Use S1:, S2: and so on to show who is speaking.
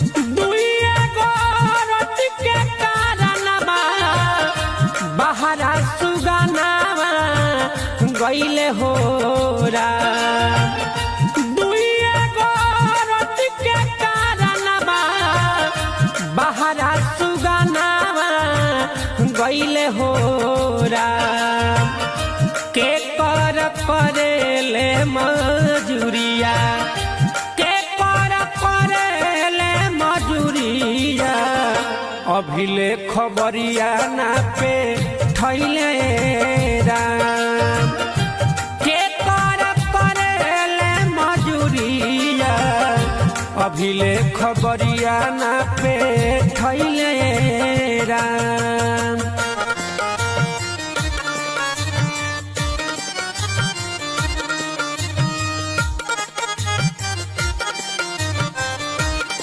S1: दुइया गोरत के कारणवा बहरा सुगनावा गईले होरा दुइया गोरत के कारणवा बहरा सुगनावा गईले होरा के कर करेले मजूरिया के कर करेले मजूरिया अभिले खबरिया ना पे थैले राम के कर करेले मजूरिया अभिले खबरिया ना पे थैले राम।